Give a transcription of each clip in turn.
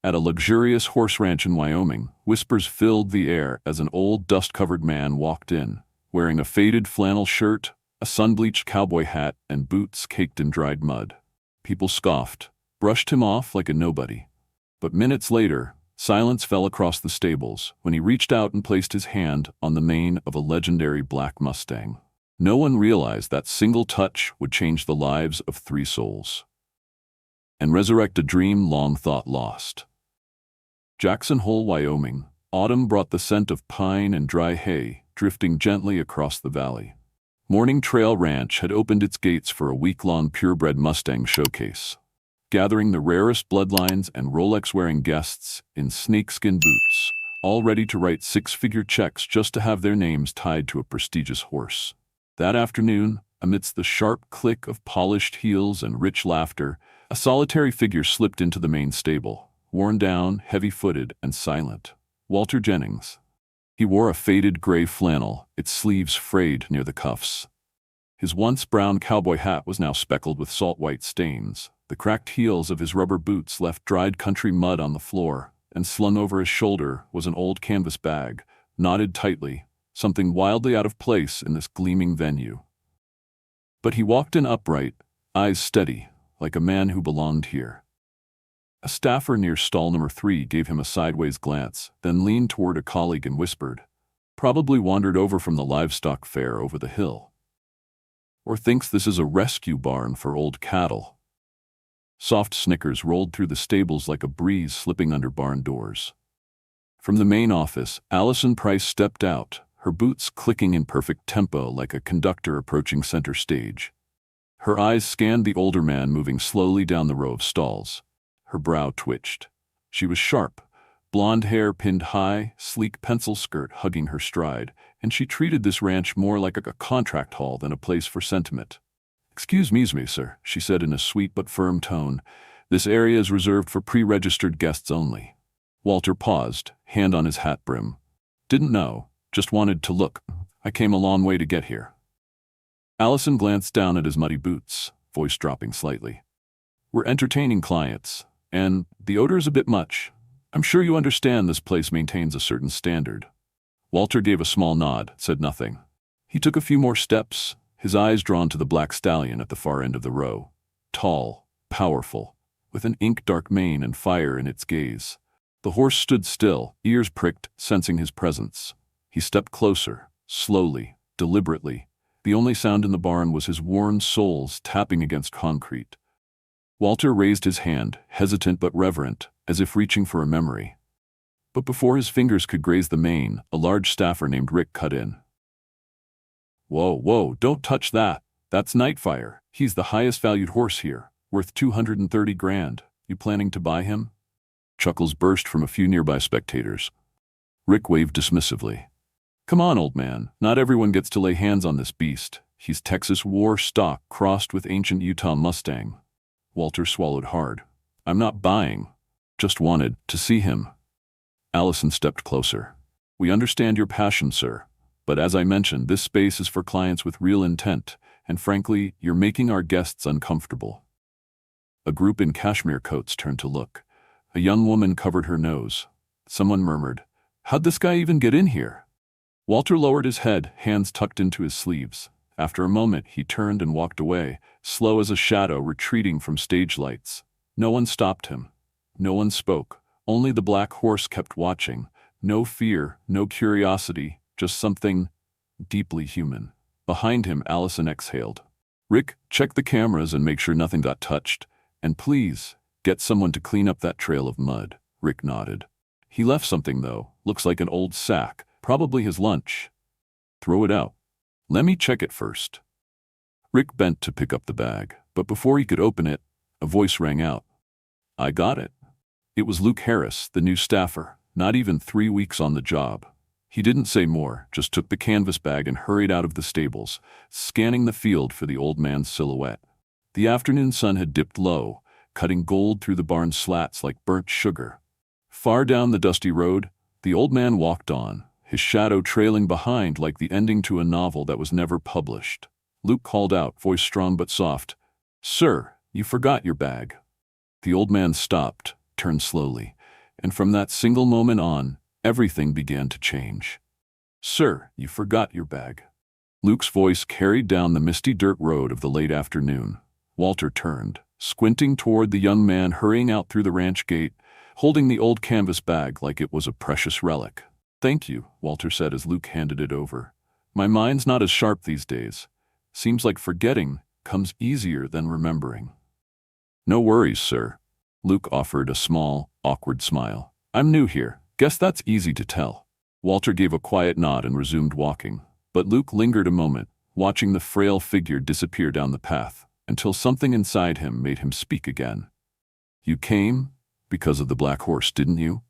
At a luxurious horse ranch in Wyoming, whispers filled the air as an old dust-covered man walked in, wearing a faded flannel shirt, a sun-bleached cowboy hat, and boots caked in dried mud. People scoffed, brushed him off like a nobody. But minutes later, silence fell across the stables when he reached out and placed his hand on the mane of a legendary black Mustang. No one realized that single touch would change the lives of 3 souls and resurrect a dream long thought lost. Jackson Hole, Wyoming. Autumn brought the scent of pine and dry hay drifting gently across the valley. Morning Trail Ranch had opened its gates for a week-long purebred Mustang showcase, gathering the rarest bloodlines and Rolex-wearing guests in snakeskin boots, all ready to write 6-figure checks just to have their names tied to a prestigious horse. That afternoon, amidst the sharp click of polished heels and rich laughter, a solitary figure slipped into the main stable, worn down, heavy-footed, and silent. Walter Jennings. He wore a faded gray flannel, its sleeves frayed near the cuffs. His once brown cowboy hat was now speckled with salt-white stains. The cracked heels of his rubber boots left dried country mud on the floor, and slung over his shoulder was an old canvas bag, knotted tightly, something wildly out of place in this gleaming venue. But he walked in upright, eyes steady, like a man who belonged here. A staffer near stall number 3 gave him a sideways glance, then leaned toward a colleague and whispered, "Probably wandered over from the livestock fair over the hill. Or thinks this is a rescue barn for old cattle." Soft snickers rolled through the stables like a breeze slipping under barn doors. From the main office, Allison Price stepped out, her boots clicking in perfect tempo like a conductor approaching center stage. Her eyes scanned the older man moving slowly down the row of stalls. Her brow twitched. She was sharp, blonde hair pinned high, sleek pencil skirt hugging her stride, and she treated this ranch more like a contract hall than a place for sentiment. "Excuse me, sir," she said in a sweet but firm tone. "This area is reserved for pre-registered guests only." Walter paused, hand on his hat brim. "Didn't know, just wanted to look. I came a long way to get here." Allison glanced down at his muddy boots, voice dropping slightly. "We're entertaining clients, and the odor's a bit much. I'm sure you understand this place maintains a certain standard." Walter gave a small nod, said nothing. He took a few more steps, his eyes drawn to the black stallion at the far end of the row. Tall, powerful, with an ink-dark mane and fire in its gaze. The horse stood still, ears pricked, sensing his presence. He stepped closer, slowly, deliberately. The only sound in the barn was his worn soles tapping against concrete. Walter raised his hand, hesitant but reverent, as if reaching for a memory. But before his fingers could graze the mane, a large staffer named Rick cut in. Whoa, don't touch that. That's Nightfire. He's the highest valued horse here, worth $230,000. You planning to buy him?" Chuckles burst from a few nearby spectators. Rick waved dismissively. "Come on, old man. Not everyone gets to lay hands on this beast. He's Texas war stock crossed with ancient Utah Mustang." Walter swallowed hard. "I'm not buying. Just wanted to see him." Allison stepped closer. "We understand your passion, sir. But as I mentioned, this space is for clients with real intent, and frankly, you're making our guests uncomfortable." A group in cashmere coats turned to look. A young woman covered her nose. Someone murmured, "How'd this guy even get in here?" Walter lowered his head, hands tucked into his sleeves. After a moment, he turned and walked away, slow as a shadow retreating from stage lights. No one stopped him. No one spoke. Only the black horse kept watching. No fear, no curiosity, just something deeply human. Behind him, Allison exhaled. "Rick, check the cameras and make sure nothing got touched. And please, get someone to clean up that trail of mud." Rick nodded. "He left something, though. Looks like an old sack. Probably his lunch." "Throw it out." "Let me check it first." Rick bent to pick up the bag, but before he could open it, a voice rang out. "I got it." It was Luke Harris, the new staffer, not even 3 weeks on the job. He didn't say more, just took the canvas bag and hurried out of the stables, scanning the field for the old man's silhouette. The afternoon sun had dipped low, cutting gold through the barn slats like burnt sugar. Far down the dusty road, the old man walked on, his shadow trailing behind like the ending to a novel that was never published. Luke called out, voice strong but soft, "Sir, you forgot your bag." The old man stopped, turned slowly. And from that single moment on, everything began to change. "Sir, you forgot your bag." Luke's voice carried down the misty dirt road of the late afternoon. Walter turned, squinting toward the young man hurrying out through the ranch gate, holding the old canvas bag like it was a precious relic. "Thank you," Walter said as Luke handed it over. "My mind's not as sharp these days. Seems like forgetting comes easier than remembering." "No worries, sir." Luke offered a small, awkward smile. "I'm new here. Guess that's easy to tell." Walter gave a quiet nod and resumed walking, but Luke lingered a moment, watching the frail figure disappear down the path, until something inside him made him speak again. "You came because of the black horse, didn't you?"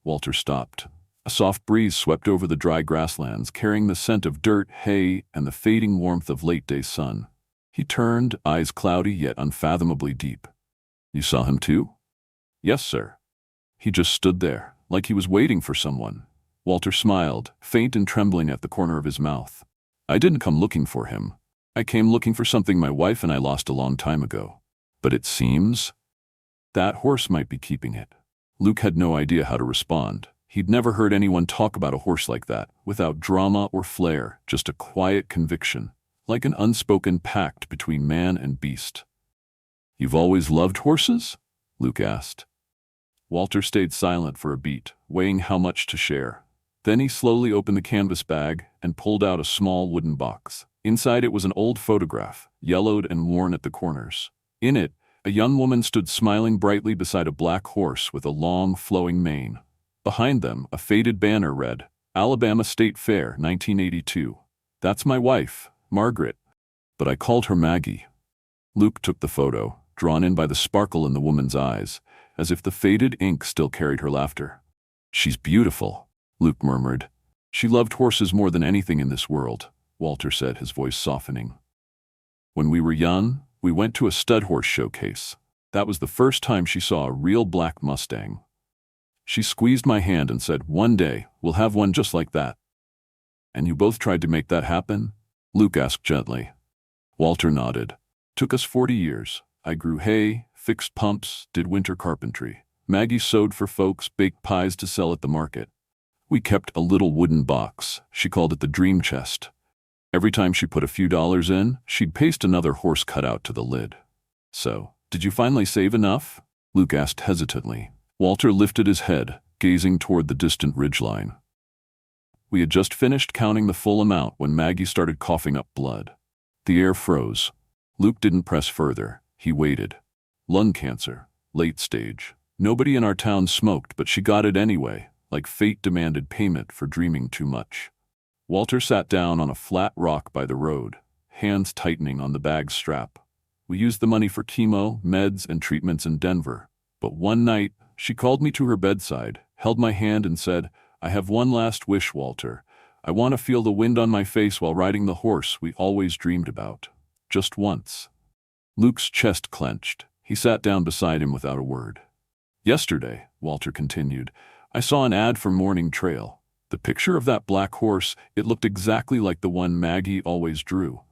Walter stopped. A soft breeze swept over the dry grasslands, carrying the scent of dirt, hay, and the fading warmth of late-day sun. He turned, eyes cloudy yet unfathomably deep. "You saw him too?" "Yes, sir." He just stood there, like he was waiting for someone. Walter smiled, faint and trembling at the corner of his mouth. "I didn't come looking for him. I came looking for something my wife and I lost a long time ago. But it seems that horse might be keeping it." Luke had no idea how to respond. He'd never heard anyone talk about a horse like that, without drama or flair, just a quiet conviction, like an unspoken pact between man and beast. "You've always loved horses?" Luke asked. Walter stayed silent for a beat, weighing how much to share. Then he slowly opened the canvas bag and pulled out a small wooden box. Inside it was an old photograph, yellowed and worn at the corners. In it, a young woman stood smiling brightly beside a black horse with a long, flowing mane. Behind them, a faded banner read, "Alabama State Fair, 1982. That's my wife, Margaret. But I called her Maggie." Luke took the photo, drawn in by the sparkle in the woman's eyes, as if the faded ink still carried her laughter. "She's beautiful," Luke murmured. "She loved horses more than anything in this world," Walter said, his voice softening. "When we were young, we went to a stud horse showcase. That was the first time she saw a real black Mustang. She squeezed my hand and said, 'One day, we'll have one just like that.'" "And you both tried to make that happen?" Luke asked gently. Walter nodded. "Took us 40 years. I grew hay, fixed pumps, did winter carpentry. Maggie sewed for folks, baked pies to sell at the market. We kept a little wooden box. She called it the dream chest. Every time she put a few dollars in, she'd paste another horse cutout to the lid." "So, did you finally save enough?" Luke asked hesitantly. Walter lifted his head, gazing toward the distant ridgeline. "We had just finished counting the full amount when Maggie started coughing up blood." The air froze. Luke didn't press further. He waited. Lung cancer, late stage. Nobody in our town smoked, but she got it anyway, like fate demanded payment for dreaming too much. Walter sat down on a flat rock by the road, hands tightening on the bag's strap. "We used the money for chemo, meds, and treatments in Denver. But one night, she called me to her bedside, held my hand and said, 'I have one last wish, Walter. I want to feel the wind on my face while riding the horse we always dreamed about. Just once.'" Luke's chest clenched. He sat down beside him without a word. "Yesterday," Walter continued, "I saw an ad for Morning Trail. The picture of that black horse, it looked exactly like the one Maggie always drew.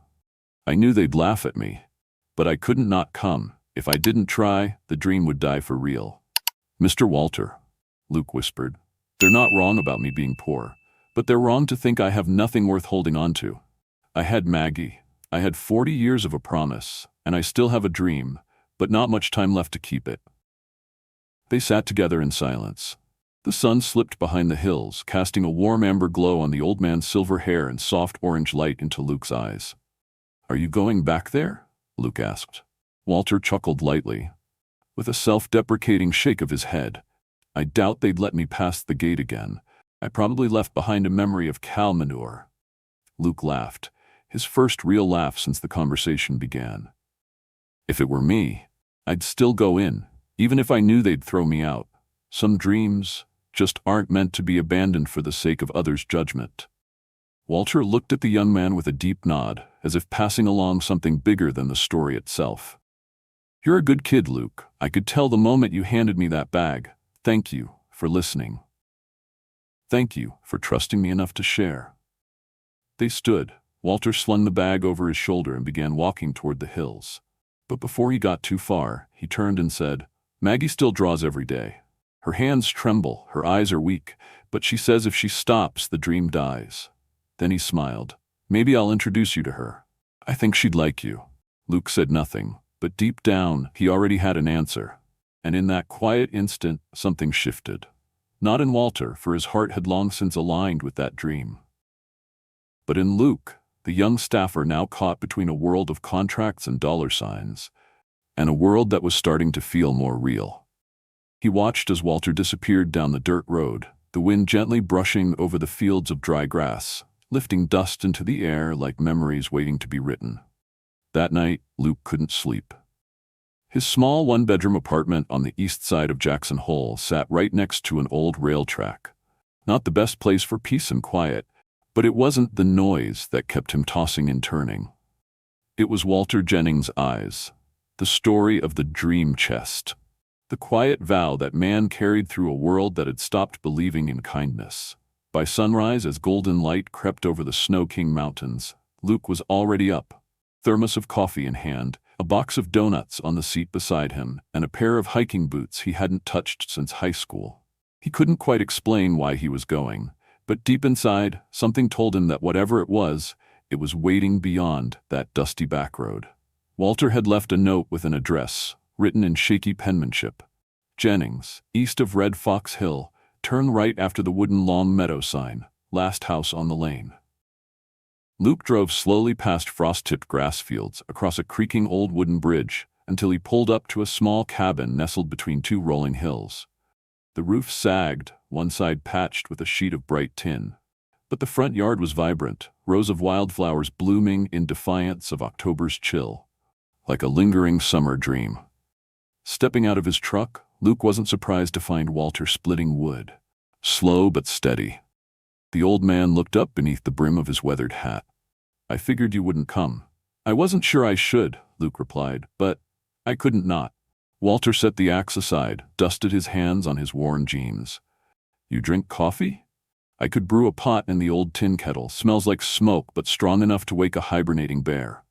I knew they'd laugh at me, but I couldn't not come. If I didn't try, the dream would die for real." "Mr. Walter," Luke whispered, "they're not wrong about me being poor, but they're wrong to think I have nothing worth holding on to. I had Maggie. I had 40 years of a promise, and I still have a dream, but not much time left to keep it." They sat together in silence. The sun slipped behind the hills, casting a warm amber glow on the old man's silver hair and soft orange light into Luke's eyes. "Are you going back there?" Luke asked. Walter chuckled lightly, with a self-deprecating shake of his head. "I doubt they'd let me past the gate again. I probably left behind a memory of cow manure." Luke laughed, his first real laugh since the conversation began. "If it were me, I'd still go in, even if I knew they'd throw me out. Some dreams just aren't meant to be abandoned for the sake of others' judgment." Walter looked at the young man with a deep nod, as if passing along something bigger than the story itself. "You're a good kid, Luke. I could tell the moment you handed me that bag. Thank you for listening. Thank you for trusting me enough to share." They stood. Walter slung the bag over his shoulder and began walking toward the hills. But before he got too far, he turned and said, "Maggie still draws every day. Her hands tremble, her eyes are weak, but she says if she stops, the dream dies. Then he smiled. Maybe I'll introduce you to her. I think she'd like you. Luke said nothing, but deep down, he already had an answer. And in that quiet instant, something shifted. Not in Walter, for his heart had long since aligned with that dream. But in Luke, the young staffer now caught between a world of contracts and dollar signs, and a world that was starting to feel more real. He watched as Walter disappeared down the dirt road, the wind gently brushing over the fields of dry grass, lifting dust into the air like memories waiting to be written. That night, Luke couldn't sleep. His small one-bedroom apartment on the east side of Jackson Hole sat right next to an old rail track. Not the best place for peace and quiet, but it wasn't the noise that kept him tossing and turning. It was Walter Jennings' eyes, the story of the dream chest, the quiet vow that man carried through a world that had stopped believing in kindness. By sunrise, as golden light crept over the Snow King Mountains, Luke was already up, thermos of coffee in hand, a box of donuts on the seat beside him, and a pair of hiking boots he hadn't touched since high school. He couldn't quite explain why he was going, but deep inside, something told him that whatever it was waiting beyond that dusty back road. Walter had left a note with an address, written in shaky penmanship. Jennings, east of Red Fox Hill, turn right after the wooden Long Meadow sign, last house on the lane. Luke drove slowly past frost-tipped grass fields, across a creaking old wooden bridge, until he pulled up to a small cabin nestled between two rolling hills. The roof sagged, one side patched with a sheet of bright tin. But the front yard was vibrant, rows of wildflowers blooming in defiance of October's chill, like a lingering summer dream. Stepping out of his truck, Luke wasn't surprised to find Walter splitting wood, slow but steady. The old man looked up beneath the brim of his weathered hat. I figured you wouldn't come. I wasn't sure I should, Luke replied, but I couldn't not. Walter set the axe aside, dusted his hands on his worn jeans. You drink coffee? I could brew a pot in the old tin kettle, smells like smoke but strong enough to wake a hibernating bear.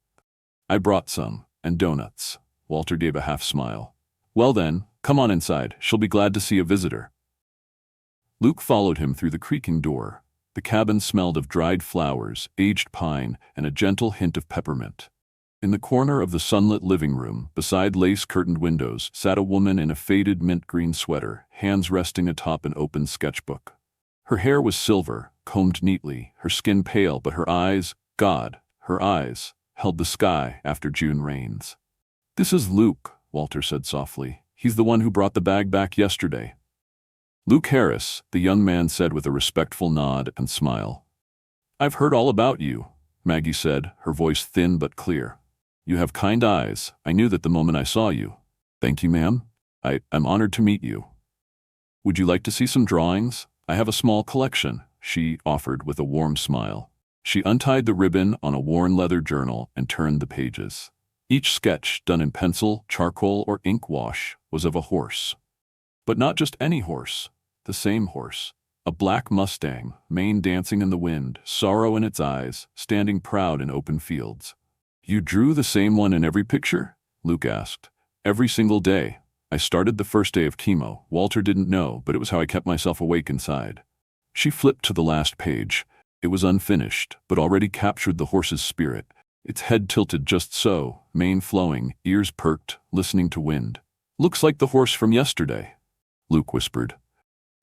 I brought some, and donuts. Walter gave a half smile. Well then, come on inside, she'll be glad to see a visitor. Luke followed him through the creaking door. The cabin smelled of dried flowers, aged pine, and a gentle hint of peppermint. In the corner of the sunlit living room, beside lace-curtained windows, sat a woman in a faded mint-green sweater, hands resting atop an open sketchbook. Her hair was silver, combed neatly, her skin pale, but her eyes, God, her eyes, held the sky after June rains. This is Luke, Walter said softly. He's the one who brought the bag back yesterday. Luke Harris, the young man said with a respectful nod and smile. I've heard all about you, Maggie said, her voice thin but clear. You have kind eyes. I knew that the moment I saw you. Thank you, ma'am. I'm honored to meet you. Would you like to see some drawings? I have a small collection, she offered with a warm smile. She untied the ribbon on a worn leather journal and turned the pages. Each sketch, done in pencil, charcoal, or ink wash, was of a horse. But not just any horse, the same horse. A black Mustang, mane dancing in the wind, sorrow in its eyes, standing proud in open fields. You drew the same one in every picture? Luke asked. Every single day. I started the first day of chemo. Walter didn't know, but it was how I kept myself awake inside. She flipped to the last page. It was unfinished, but already captured the horse's spirit. Its head tilted just so, mane flowing, ears perked, listening to wind. Looks like the horse from yesterday, Luke whispered.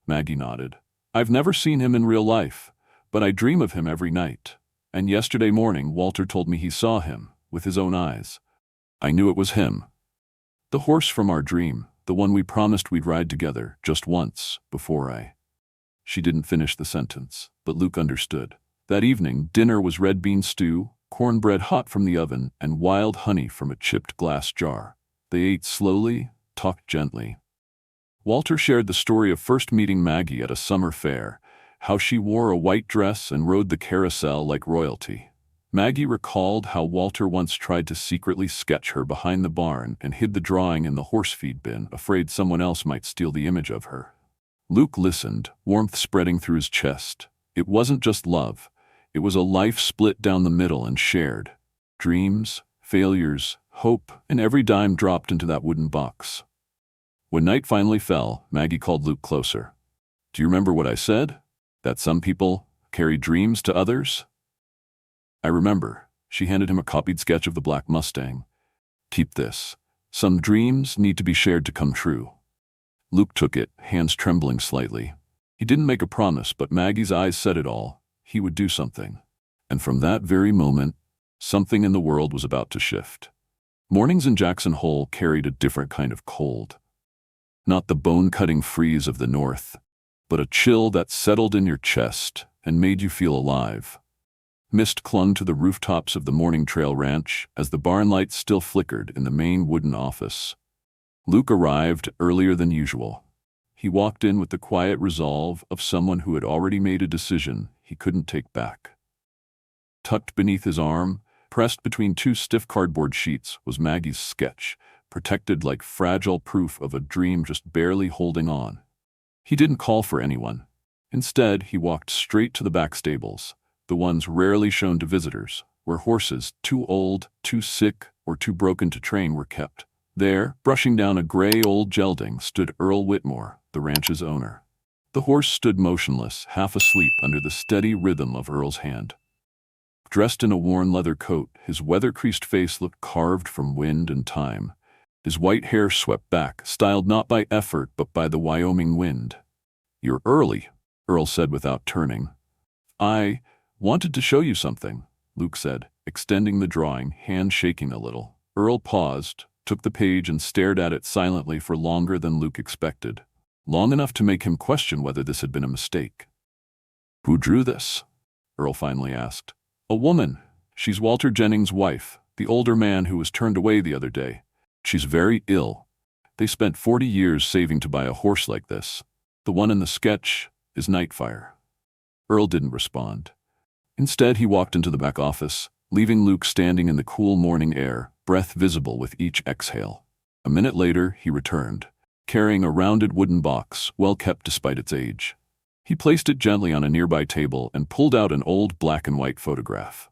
Maggie nodded. I've never seen him in real life, but I dream of him every night. And yesterday morning, Walter told me he saw him, with his own eyes. I knew it was him. The horse from our dream, the one we promised we'd ride together, just once, before I... She didn't finish the sentence, but Luke understood. That evening, dinner was red bean stew, cornbread hot from the oven, and wild honey from a chipped glass jar. They ate slowly, talked gently. Walter shared the story of first meeting Maggie at a summer fair, how she wore a white dress and rode the carousel like royalty. Maggie recalled how Walter once tried to secretly sketch her behind the barn and hid the drawing in the horse feed bin, afraid someone else might steal the image of her. Luke listened, warmth spreading through his chest. It wasn't just love. It was a life split down the middle and shared. Dreams, failures, hope, and every dime dropped into that wooden box. When night finally fell, Maggie called Luke closer. Do you remember what I said? That some people carry dreams to others? I remember. She handed him a copied sketch of the black Mustang. Keep this. Some dreams need to be shared to come true. Luke took it, hands trembling slightly. He didn't make a promise, but Maggie's eyes said it all. He would do something. And from that very moment, something in the world was about to shift. Mornings in Jackson Hole carried a different kind of cold. Not the bone-cutting freeze of the north, but a chill that settled in your chest and made you feel alive. Mist clung to the rooftops of the Morning Trail Ranch as the barn lights still flickered in the main wooden office. Luke arrived earlier than usual. He walked in with the quiet resolve of someone who had already made a decision he couldn't take back. Tucked beneath his arm, pressed between two stiff cardboard sheets, was Maggie's sketch, protected like fragile proof of a dream just barely holding on. He didn't call for anyone. Instead, he walked straight to the back stables, the ones rarely shown to visitors, where horses too old, too sick, or too broken to train were kept. There, brushing down a gray old gelding, stood Earl Whitmore, the ranch's owner. The horse stood motionless, half asleep under the steady rhythm of Earl's hand. Dressed in a worn leather coat, his weather-creased face looked carved from wind and time. His white hair swept back, styled not by effort but by the Wyoming wind. You're early, Earl said without turning. I wanted to show you something, Luke said, extending the drawing, hand shaking a little. Earl paused, took the page and stared at it silently for longer than Luke expected. Long enough to make him question whether this had been a mistake. Who drew this? Earl finally asked. A woman. She's Walter Jennings' wife, the older man who was turned away the other day. She's very ill. They spent 40 years saving to buy a horse like this. The one in the sketch is Nightfire. Earl didn't respond. Instead, he walked into the back office, leaving Luke standing in the cool morning air, breath visible with each exhale. A minute later, he returned, carrying a rounded wooden box, well kept despite its age. He placed it gently on a nearby table and pulled out an old black-and-white photograph.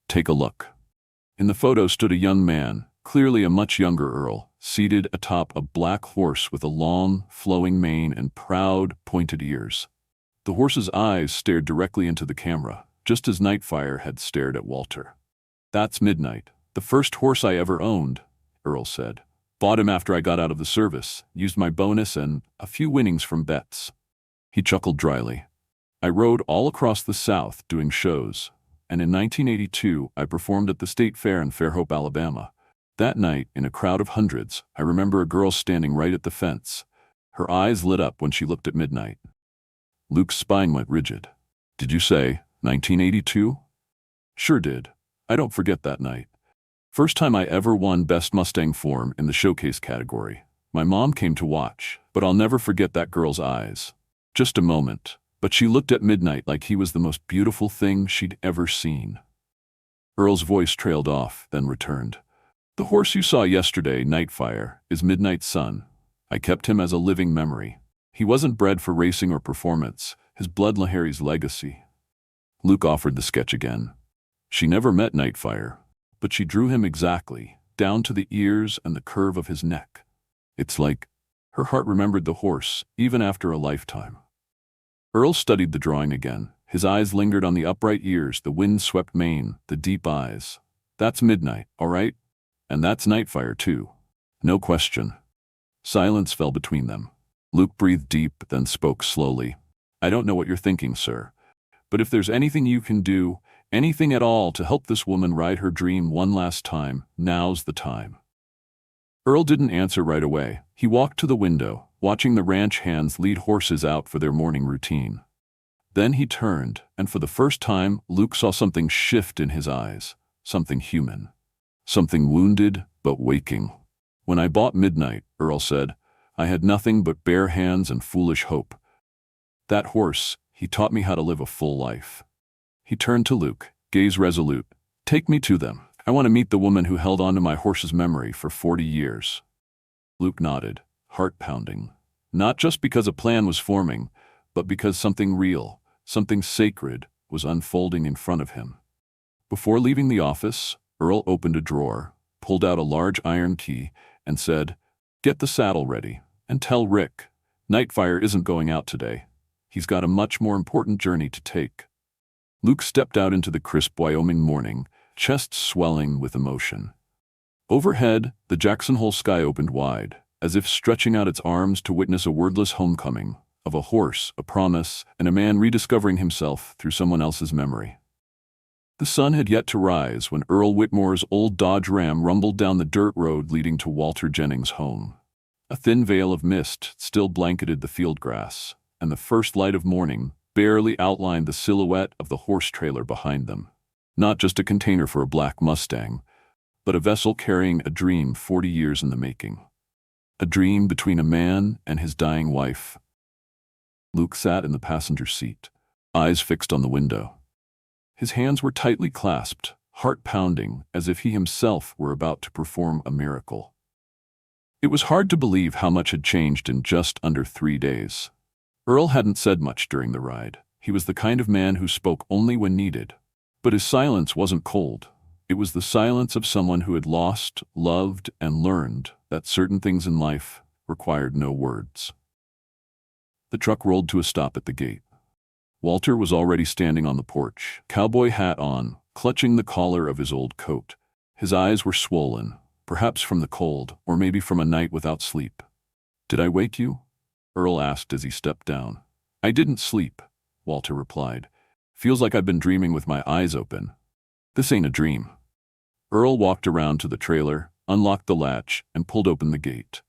Take a look. In the photo stood a young man, clearly a much younger Earl, seated atop a black horse with a long, flowing mane and proud, pointed ears. The horse's eyes stared directly into the camera, just as Nightfire had stared at Walter. That's Midnight, the first horse I ever owned, Earl said. Bought him after I got out of the service, used my bonus and a few winnings from bets. He chuckled dryly. I rode all across the South doing shows, and in 1982 I performed at the State Fair in Fairhope, Alabama. That night, in a crowd of hundreds, I remember a girl standing right at the fence. Her eyes lit up when she looked at Midnight. Luke's spine went rigid. Did you say 1982? Sure did. I don't forget that night. First time I ever won Best Mustang Form in the showcase category. My mom came to watch, but I'll never forget that girl's eyes. Just a moment, but she looked at Midnight like he was the most beautiful thing she'd ever seen. Earl's voice trailed off, then returned. The horse you saw yesterday, Nightfire, is Midnight's son. I kept him as a living memory. He wasn't bred for racing or performance. His blood Lahari's legacy. Luke offered the sketch again. She never met Nightfire, but she drew him exactly, down to the ears and the curve of his neck. It's like her heart remembered the horse, even after a lifetime. Earl studied the drawing again. His eyes lingered on the upright ears, the wind-swept mane, the deep eyes. That's Midnight, all right? And that's Nightfire, too. No question. Silence fell between them. Luke breathed deep, then spoke slowly. I don't know what you're thinking, sir. But if there's anything you can do, anything at all to help this woman ride her dream one last time, now's the time. Earl didn't answer right away. He walked to the window, watching the ranch hands lead horses out for their morning routine. Then he turned, and for the first time, Luke saw something shift in his eyes, something human. Something wounded, but waking. When I bought Midnight, Earl said, I had nothing but bare hands and foolish hope. That horse, he taught me how to live a full life. He turned to Luke, gaze resolute. Take me to them. I want to meet the woman who held on to my horse's memory for 40 years. Luke nodded, heart pounding. Not just because a plan was forming, but because something real, something sacred, was unfolding in front of him. Before leaving the office, Earl opened a drawer, pulled out a large iron key, and said, Get the saddle ready. And tell Rick, Nightfire isn't going out today. He's got a much more important journey to take. Luke stepped out into the crisp Wyoming morning, chest swelling with emotion. Overhead, the Jackson Hole sky opened wide, as if stretching out its arms to witness a wordless homecoming of a horse, a promise, and a man rediscovering himself through someone else's memory. The sun had yet to rise when Earl Whitmore's old Dodge Ram rumbled down the dirt road leading to Walter Jennings' home. A thin veil of mist still blanketed the field grass, and the first light of morning barely outlined the silhouette of the horse trailer behind them. Not just a container for a black Mustang, but a vessel carrying a dream 40 years in the making. A dream between a man and his dying wife. Luke sat in the passenger seat, eyes fixed on the window. His hands were tightly clasped, heart pounding, as if he himself were about to perform a miracle. It was hard to believe how much had changed in just under 3 days. Earl hadn't said much during the ride. He was the kind of man who spoke only when needed. But his silence wasn't cold. It was the silence of someone who had lost, loved, and learned that certain things in life required no words. The truck rolled to a stop at the gate. Walter was already standing on the porch, cowboy hat on, clutching the collar of his old coat. His eyes were swollen, perhaps from the cold, or maybe from a night without sleep. "Did I wake you?" Earl asked as he stepped down. "I didn't sleep," Walter replied. "Feels like I've been dreaming with my eyes open." "This ain't a dream." Earl walked around to the trailer, unlocked the latch, and pulled open the gate.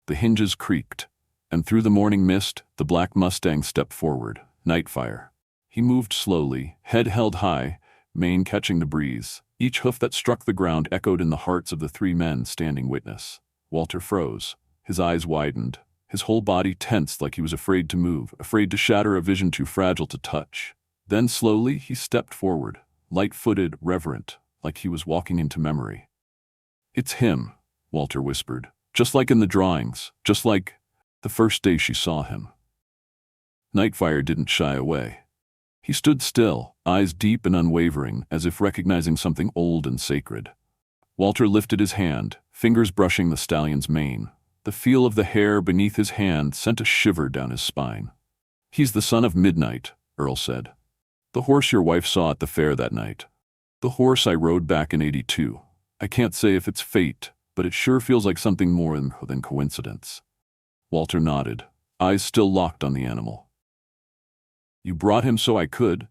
The hinges creaked, and through the morning mist, the black Mustang stepped forward. Nightfire. He moved slowly, head held high, mane catching the breeze. Each hoof that struck the ground echoed in the hearts of the 3 men standing witness. Walter froze. His eyes widened. His whole body tensed like he was afraid to move, afraid to shatter a vision too fragile to touch. Then slowly he stepped forward, light-footed, reverent, like he was walking into memory. "It's him," Walter whispered. "Just like in the drawings, just like the first day she saw him." Nightfire didn't shy away. He stood still, eyes deep and unwavering, as if recognizing something old and sacred. Walter lifted his hand, fingers brushing the stallion's mane. The feel of the hair beneath his hand sent a shiver down his spine. "He's the son of Midnight," Earl said. "The horse your wife saw at the fair that night. The horse I rode back in '82. I can't say if it's fate, but it sure feels like something more than coincidence." Walter nodded, eyes still locked on the animal. "You brought him so I could?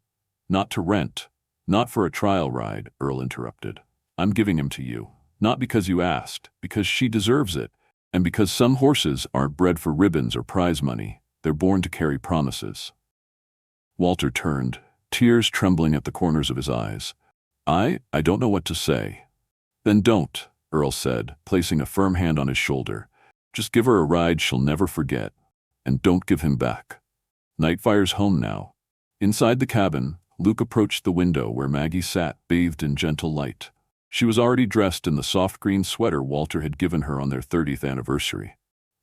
Not to rent, not for a trial ride," Earl interrupted. "I'm giving him to you, not because you asked, because she deserves it, and because some horses aren't bred for ribbons or prize money. They're born to carry promises." Walter turned, tears trembling at the corners of his eyes. I don't know what to say." "Then don't," Earl said, placing a firm hand on his shoulder. "Just give her a ride she'll never forget. And don't give him back." Nightfire's home now. Inside the cabin, Luke approached the window where Maggie sat, bathed in gentle light. She was already dressed in the soft green sweater Walter had given her on their 30th anniversary.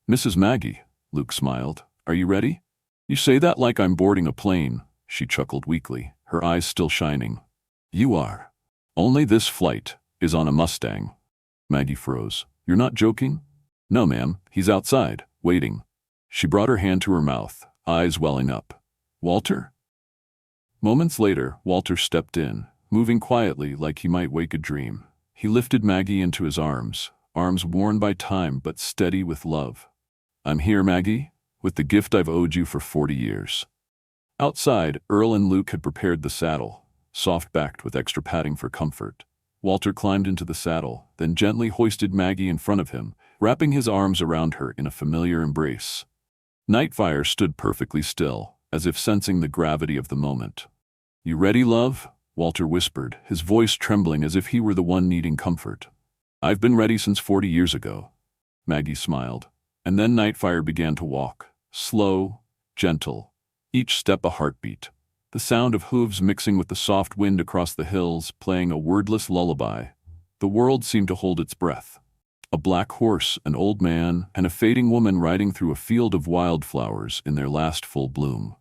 "Mrs. Maggie," Luke smiled, "are you ready?" "You say that like I'm boarding a plane," she chuckled weakly, her eyes still shining. "You are. Only this flight is on a Mustang." Maggie froze. "You're not joking?" "No, ma'am, he's outside, waiting." She brought her hand to her mouth, eyes welling up. "Walter?" Moments later, Walter stepped in, moving quietly like he might wake a dream. He lifted Maggie into his arms worn by time but steady with love. "I'm here, Maggie, with the gift I've owed you for 40 years. Outside, Earl and Luke had prepared the saddle, soft-backed with extra padding for comfort. Walter climbed into the saddle, then gently hoisted Maggie in front of him, wrapping his arms around her in a familiar embrace. Nightfire stood perfectly still, as if sensing the gravity of the moment. "You ready, love?" Walter whispered, his voice trembling as if he were the one needing comfort. "I've been ready since 40 years ago." Maggie smiled. And then Nightfire began to walk, slow, gentle, each step a heartbeat. The sound of hooves mixing with the soft wind across the hills, playing a wordless lullaby. The world seemed to hold its breath. A black horse, an old man, and a fading woman riding through a field of wildflowers in their last full bloom.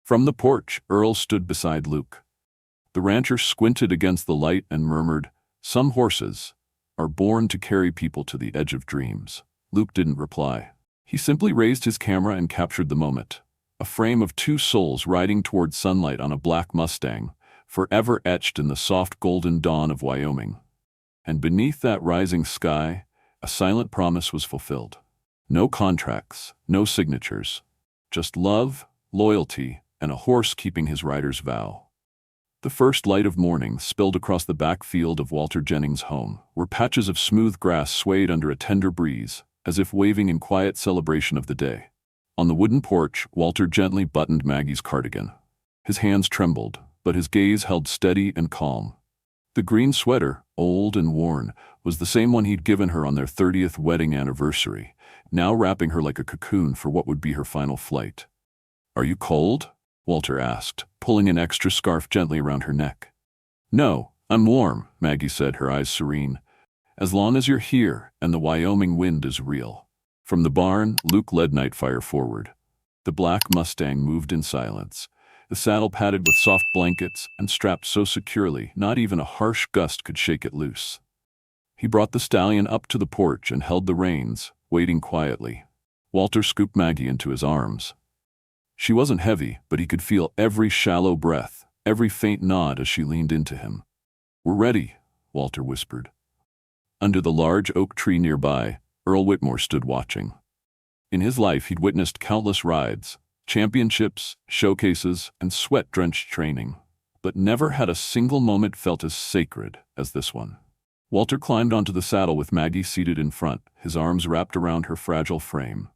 From the porch, Earl stood beside Luke. The rancher squinted against the light and murmured, "Some horses are born to carry people to the edge of dreams." Luke didn't reply. He simply raised his camera and captured the moment. A frame of two souls riding toward sunlight on a black Mustang, forever etched in the soft golden dawn of Wyoming. And beneath that rising sky, a silent promise was fulfilled. No contracts, no signatures. Just love, loyalty, and a horse keeping his rider's vow. The first light of morning spilled across the back field of Walter Jennings' home, where patches of smooth grass swayed under a tender breeze, as if waving in quiet celebration of the day. On the wooden porch, Walter gently buttoned Maggie's cardigan. His hands trembled, but his gaze held steady and calm. The green sweater, old and worn, was the same one he'd given her on their 30th wedding anniversary, now wrapping her like a cocoon for what would be her final flight. "Are you cold?" Walter asked, pulling an extra scarf gently around her neck. "No, I'm warm," Maggie said, her eyes serene. "As long as you're here and the Wyoming wind is real." From the barn, Luke led Nightfire forward. The black Mustang moved in silence, the saddle padded with soft blankets and strapped so securely not even a harsh gust could shake it loose. He brought the stallion up to the porch and held the reins, waiting quietly. Walter scooped Maggie into his arms. She wasn't heavy, but he could feel every shallow breath, every faint nod as she leaned into him. "We're ready," Walter whispered. Under the large oak tree nearby, Earl Whitmore stood watching. In his life, he'd witnessed countless rides, championships, showcases, and sweat-drenched training, but never had a single moment felt as sacred as this one. Walter climbed onto the saddle with Maggie seated in front, his arms wrapped around her fragile frame.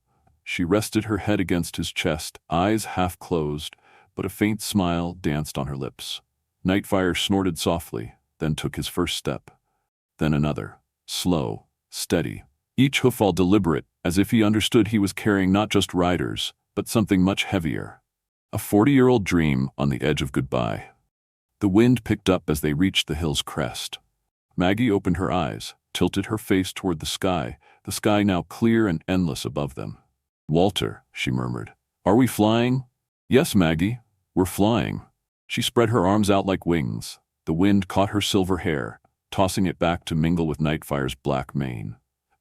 She rested her head against his chest, eyes half closed, but a faint smile danced on her lips. Nightfire snorted softly, then took his first step. Then another, slow, steady, each hoofall deliberate, as if he understood he was carrying not just riders, but something much heavier. A 40-year-old dream on the edge of goodbye. The wind picked up as they reached the hill's crest. Maggie opened her eyes, tilted her face toward the sky now clear and endless above them. "Walter," she murmured, "are we flying?" "Yes, Maggie, we're flying." She spread her arms out like wings. The wind caught her silver hair, tossing it back to mingle with Nightfire's black mane.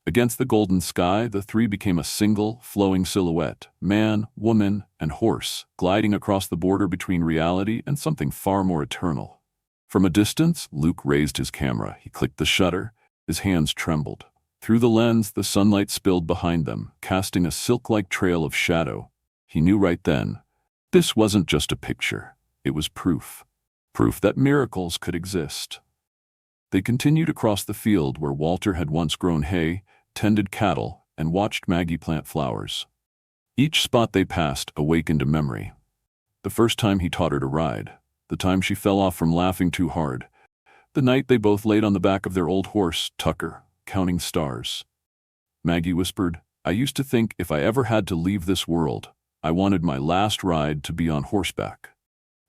Against the golden sky, the three became a single, flowing silhouette, man, woman, and horse, gliding across the border between reality and something far more eternal. From a distance, Luke raised his camera. He clicked the shutter. His hands trembled. Through the lens, the sunlight spilled behind them, casting a silk-like trail of shadow. He knew right then, this wasn't just a picture. It was proof. Proof that miracles could exist. They continued across the field where Walter had once grown hay, tended cattle, and watched Maggie plant flowers. Each spot they passed awakened a memory. The first time he taught her to ride, the time she fell off from laughing too hard, the night they both laid on the back of their old horse, Tucker, counting stars. Maggie whispered, "I used to think if I ever had to leave this world, I wanted my last ride to be on horseback.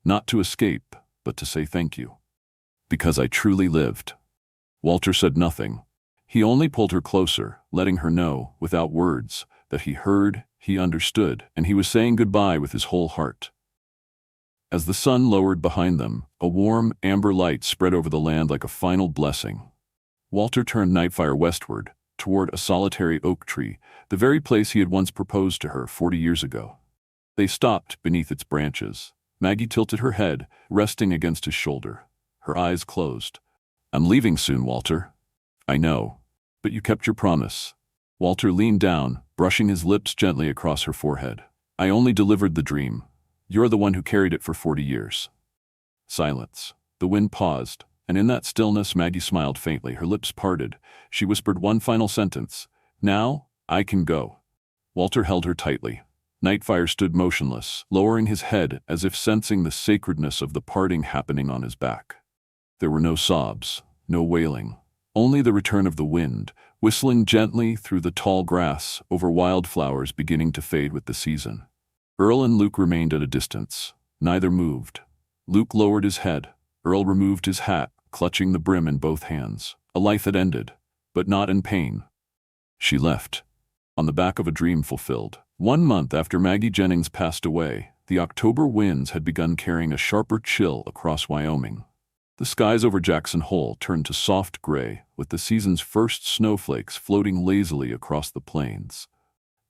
Not to escape, but to say thank you. Because I truly lived." Walter said nothing. He only pulled her closer, letting her know, without words, that he heard, he understood, and he was saying goodbye with his whole heart. As the sun lowered behind them, a warm, amber light spread over the land like a final blessing. Walter turned Nightfire westward, toward a solitary oak tree, the very place he had once proposed to her 40 years ago. They stopped beneath its branches. Maggie tilted her head, resting against his shoulder. Her eyes closed. "I'm leaving soon, Walter." "I know, but you kept your promise." Walter leaned down, brushing his lips gently across her forehead. "I only delivered the dream. You're the one who carried it for 40 years. Silence. The wind paused, and in that stillness Maggie smiled faintly, her lips parted. She whispered one final sentence. "Now, I can go." Walter held her tightly. Nightfire stood motionless, lowering his head as if sensing the sacredness of the parting happening on his back. There were no sobs, no wailing, only the return of the wind, whistling gently through the tall grass over wildflowers beginning to fade with the season. Earl and Luke remained at a distance. Neither moved. Luke lowered his head. Earl removed his hat, clutching the brim in both hands. A life had ended, but not in pain. She left, on the back of a dream fulfilled. 1 month after Maggie Jennings passed away, the October winds had begun carrying a sharper chill across Wyoming. The skies over Jackson Hole turned to soft gray, with the season's first snowflakes floating lazily across the plains.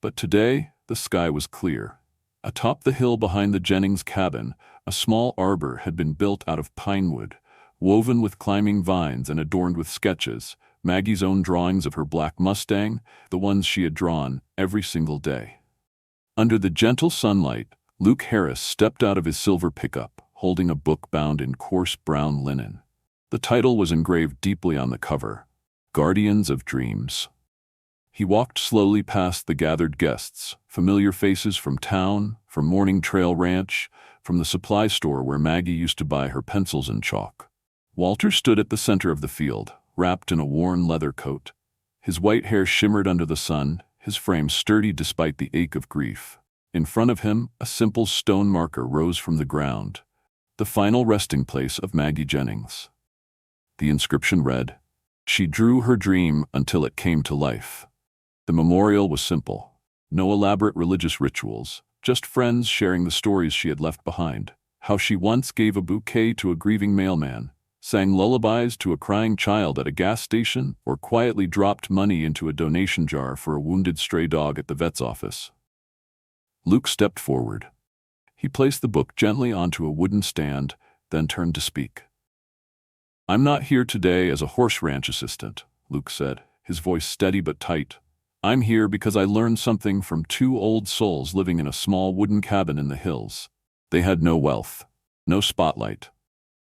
But today, the sky was clear. Atop the hill behind the Jennings cabin, a small arbor had been built out of pine wood, woven with climbing vines and adorned with sketches, Maggie's own drawings of her black Mustang, the ones she had drawn every single day. Under the gentle sunlight, Luke Harris stepped out of his silver pickup, holding a book bound in coarse brown linen. The title was engraved deeply on the cover, Guardians of Dreams. He walked slowly past the gathered guests, familiar faces from town, from Morning Trail Ranch, from the supply store where Maggie used to buy her pencils and chalk. Walter stood at the center of the field, wrapped in a worn leather coat. His white hair shimmered under the sun, his frame sturdy despite the ache of grief. In front of him, a simple stone marker rose from the ground, the final resting place of Maggie Jennings. The inscription read, "She drew her dream until it came to life." The memorial was simple. No elaborate religious rituals, just friends sharing the stories she had left behind. How she once gave a bouquet to a grieving mailman, sang lullabies to a crying child at a gas station, or quietly dropped money into a donation jar for a wounded stray dog at the vet's office. Luke stepped forward. He placed the book gently onto a wooden stand, then turned to speak. "I'm not here today as a horse ranch assistant," Luke said, his voice steady but tight. "I'm here because I learned something from two old souls living in a small wooden cabin in the hills. They had no wealth, no spotlight,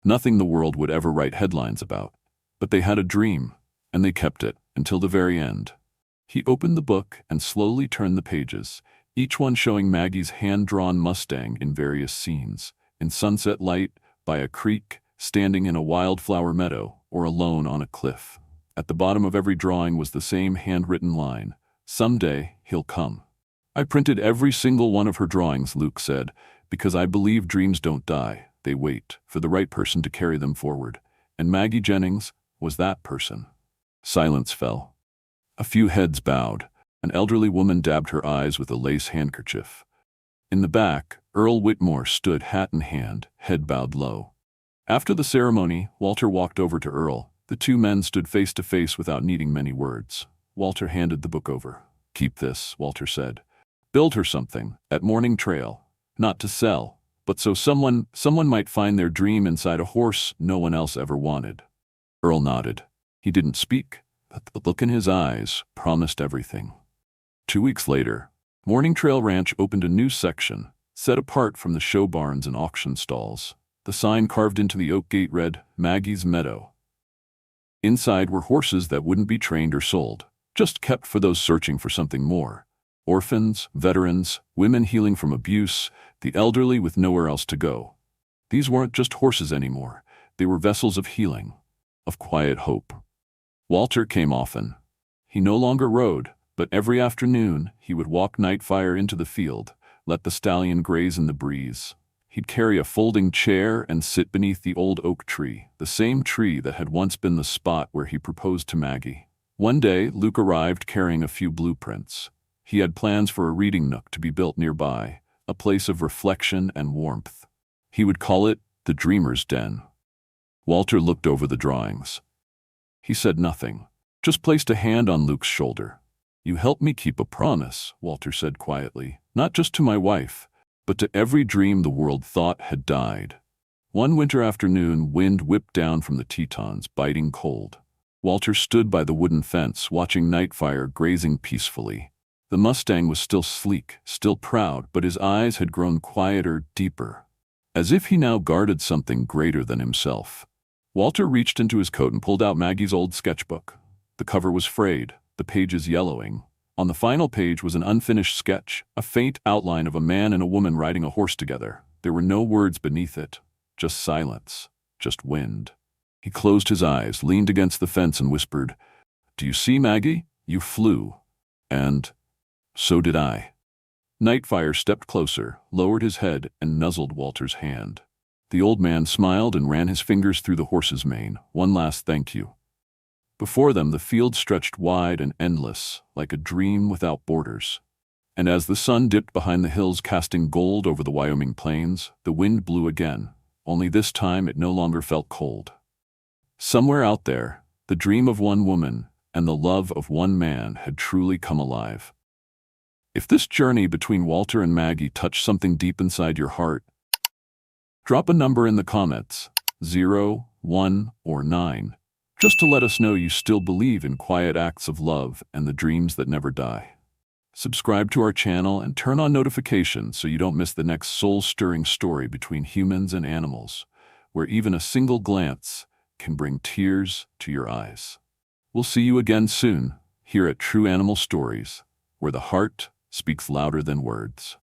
nothing the world would ever write headlines about. But they had a dream, and they kept it until the very end." He opened the book and slowly turned the pages, each one showing Maggie's hand-drawn Mustang in various scenes, in sunset light, by a creek, standing in a wildflower meadow, or alone on a cliff. At the bottom of every drawing was the same handwritten line, "Someday, he'll come." "I printed every single one of her drawings," Luke said, "because I believe dreams don't die, they wait for the right person to carry them forward. And Maggie Jennings was that person." Silence fell. A few heads bowed. An elderly woman dabbed her eyes with a lace handkerchief. In the back, Earl Whitmore stood hat in hand, head bowed low. After the ceremony, Walter walked over to Earl. The two men stood face to face without needing many words. Walter handed the book over. "Keep this," Walter said. "Build her something, at Morning Trail. Not to sell, but so someone might find their dream inside a horse no one else ever wanted." Earl nodded. He didn't speak, but the look in his eyes promised everything. 2 weeks later, Morning Trail Ranch opened a new section, set apart from the show barns and auction stalls. The sign carved into the oak gate read, "Maggie's Meadow." Inside were horses that wouldn't be trained or sold, just kept for those searching for something more. Orphans, veterans, women healing from abuse, the elderly with nowhere else to go. These weren't just horses anymore. They were vessels of healing, of quiet hope. Walter came often. He no longer rode, but every afternoon he would walk Nightfire into the field, let the stallion graze in the breeze. He'd carry a folding chair and sit beneath the old oak tree, the same tree that had once been the spot where he proposed to Maggie. One day, Luke arrived carrying a few blueprints. He had plans for a reading nook to be built nearby, a place of reflection and warmth. He would call it the Dreamer's Den. Walter looked over the drawings. He said nothing, just placed a hand on Luke's shoulder. "You helped me keep a promise," Walter said quietly, "not just to my wife, but to every dream the world thought had died." One winter afternoon, wind whipped down from the Tetons, biting cold. Walter stood by the wooden fence, watching Nightfire grazing peacefully. The Mustang was still sleek, still proud, but his eyes had grown quieter, deeper, as if he now guarded something greater than himself. Walter reached into his coat and pulled out Maggie's old sketchbook. The cover was frayed, the pages yellowing. On the final page was an unfinished sketch, a faint outline of a man and a woman riding a horse together. There were no words beneath it, just silence, just wind. He closed his eyes, leaned against the fence and whispered, "Do you see, Maggie? You flew. And so did I." Nightfire stepped closer, lowered his head, and nuzzled Walter's hand. The old man smiled and ran his fingers through the horse's mane. "One last thank you." Before them, the field stretched wide and endless, like a dream without borders. And as the sun dipped behind the hills, casting gold over the Wyoming plains, the wind blew again, only this time it no longer felt cold. Somewhere out there, the dream of one woman and the love of one man had truly come alive. If this journey between Walter and Maggie touched something deep inside your heart, drop a number in the comments, 0, 1, or 9, just to let us know you still believe in quiet acts of love and the dreams that never die. Subscribe to our channel and turn on notifications so you don't miss the next soul-stirring story between humans and animals, where even a single glance can bring tears to your eyes. We'll see you again soon, here at True Animal Stories, where the heart speaks louder than words.